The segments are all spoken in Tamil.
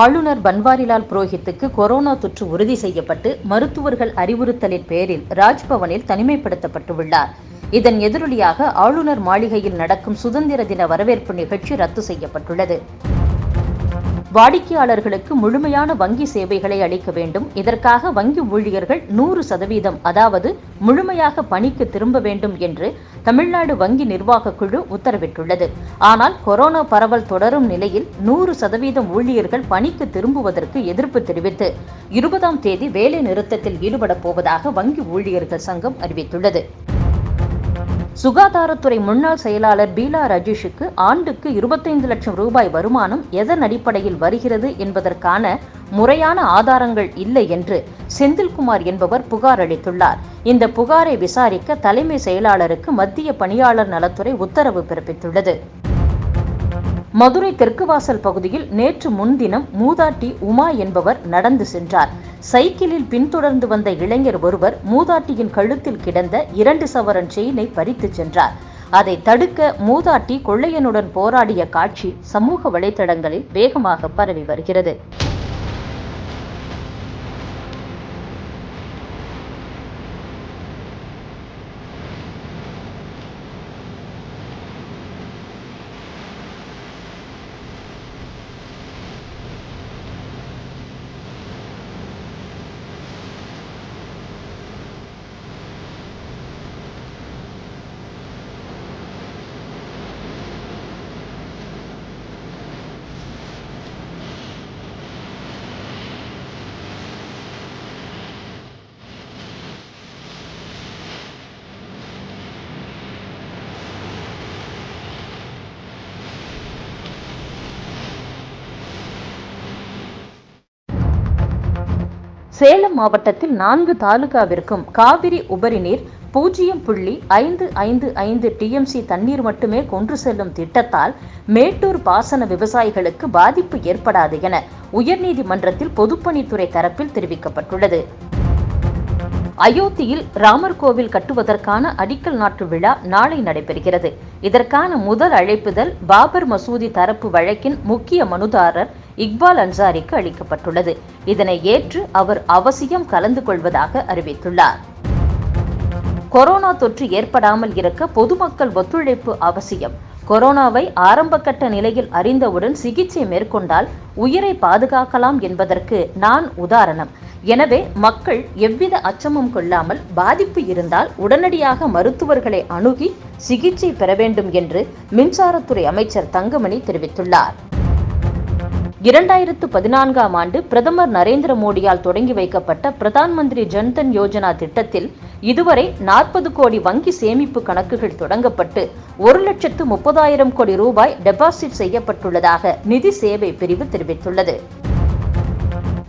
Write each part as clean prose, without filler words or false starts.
ஆளுநர் பன்வாரிலால் புரோஹித்துக்கு கொரோனா தொற்று உறுதி செய்யப்பட்டு மருத்துவர்கள் அறிவுறுத்தலின் பேரில் ராஜ்பவனில் தனிமைப்படுத்தப்பட்டுள்ளார். இதன் எதிரொலியாக ஆளுநர் மாளிகையில் நடக்கும் சுதந்திர தின வரவேற்பு நிகழ்ச்சி ரத்து செய்யப்பட்டுள்ளது. வாடிக்கையாளர்களுக்கு முழுமையான வங்கி சேவைகளை அளிக்க வேண்டும். இதற்காக வங்கி ஊழியர்கள் 100% அதாவது முழுமையாக பணிக்கு திரும்ப வேண்டும் என்று தமிழ்நாடு வங்கி நிர்வாக குழு உத்தரவிட்டுள்ளது. ஆனால் கொரோனா பரவல் தொடரும் நிலையில் 100% ஊழியர்கள் பணிக்கு திரும்புவதற்கு எதிர்ப்பு தெரிவித்து 20ஆம் தேதி வேலை நிறுத்தத்தில் ஈடுபடப் போவதாக வங்கி ஊழியர்கள் சங்கம் அறிவித்துள்ளது. சுகாதாரத்துறை முன்னாள் செயலாளர் பீலா ராஜேஷுக்கு ஆண்டுக்கு 25 லட்சம் ரூபாய் வருமானம் எதன் அடிப்படையில் வருகிறது என்பதற்கான முறையான ஆதாரங்கள் இல்லை என்று செந்தில்குமார் என்பவர் புகார் அளித்துள்ளார். இந்த புகாரை விசாரிக்க தலைமை செயலாளருக்கு மத்திய பணியாளர் நலத்துறை உத்தரவு பிறப்பித்துள்ளது. மதுரை தெற்கு வாசல் பகுதியில் நேற்று முன்தினம் மூதாட்டி உமா என்பவர் நடந்து சென்றார். சைக்கிளில் பின்தொடர்ந்து வந்த இளைஞர் ஒருவர் மூதாட்டியின் கழுத்தில் கிடந்த 2 சவரன் செயினை பறித்து சென்றார். அதை தடுக்க மூதாட்டி கொள்ளையனுடன் போராடிய காட்சி சமூக வலைதளங்களில் வேகமாக பரவி வருகிறது. சேலம் மாவட்டத்தில் 4 தாலுகாவிற்கும் காவிரி உபரி நீர் 0.555 டிஎம்சி தண்ணீர் மட்டுமே கொண்டு செல்லும் திட்டத்தால் மேட்டூர் பாசன விவசாயிகளுக்கு பாதிப்பு ஏற்படாது என உயர்நீதிமன்றத்தில் பொதுப்பணித்துறை தரப்பில் தெரிவிக்கப்பட்டுள்ளது. அயோத்தியில் ராமர் கோவில் கட்டுவதற்கான அடிக்கல் நாட்டு விழா நாளை நடைபெறுகிறது. இதற்கான முதல் அழைப்புதல் பாபர் மசூதி தரப்பு வழக்கின் முக்கிய மனுதாரர் இக்பால் அன்சாரிக்கு அளிக்கப்பட்டுள்ளது. இதனை ஏற்று அவர் அவசியம் கலந்து கொள்வதாக அறிவித்துள்ளார். கொரோனா தொற்று ஏற்படாமல் இருக்க பொதுமக்கள் ஒத்துழைப்பு அவசியம். கொரோனாவை ஆரம்பகட்ட நிலையில் அறிந்தவுடன் சிகிச்சை மேற்கொண்டால் உயிரை பாதுகாக்கலாம் என்பதற்கு நான் உதாரணம். எனவே மக்கள் எவ்வித அச்சமும் கொள்ளாமல் பாதிப்பு இருந்தால் உடனடியாக மருத்துவர்களை அணுகி சிகிச்சை பெற வேண்டும் என்று மின்சாரத்துறை அமைச்சர் தங்கமணி தெரிவித்துள்ளார். 2014ஆம் ஆண்டு பிரதமர் நரேந்திர மோடியால் தொடங்கி வைக்கப்பட்ட பிரதான் மந்திரி ஜன்தன் யோஜனா திட்டத்தில் இதுவரை 40 கோடி வங்கி சேமிப்பு கணக்குகள் தொடங்கப்பட்டு 1,30,000 கோடி ரூபாய் டெபாசிட் செய்யப்பட்டுள்ளதாக நிதி சேவை பிரிவு தெரிவித்துள்ளது.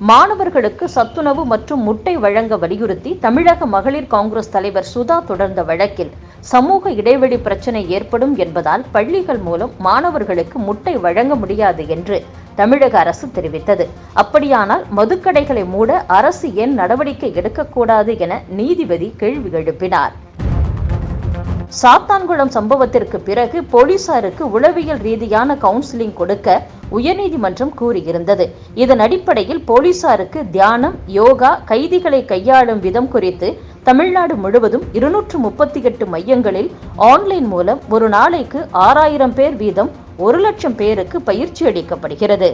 மாணவர்களுக்கு சத்துணவு மற்றும் முட்டை வழங்க வலியுறுத்தி தமிழக மகளிர் காங்கிரஸ் தலைவர் சுதா தொடர்ந்த வழக்கில் சமூக இடைவெளி பிரச்சினை ஏற்படும் என்பதால் பள்ளிகள் மூலம் மாணவர்களுக்கு முட்டை வழங்க முடியாது என்று தமிழக அரசு தெரிவித்தது. அப்படியானால் மதுக்கடைகளை மூட அரசு ஏன் நடவடிக்கை எடுக்கக்கூடாது என நீதிபதி கேள்வி எழுப்பினார். சாத்தான்குளம் சம்பவத்திற்கு பிறகு போலீசாருக்கு உளவியல் ரீதியான கவுன்சிலிங் கொடுக்க உயர்நீதிமன்றம் கூறியிருந்தது. இதன் அடிப்படையில் போலீசாருக்கு தியானம், யோகா, கைதிகளை கையாளும் விதம் குறித்து தமிழ்நாடு முழுவதும் 238 மையங்களில் ஆன்லைன் மூலம் ஒரு நாளைக்கு 6000 பேர் வீதம் 1 லட்சம் பேருக்கு பயிற்சி அளிக்கப்படுகிறது.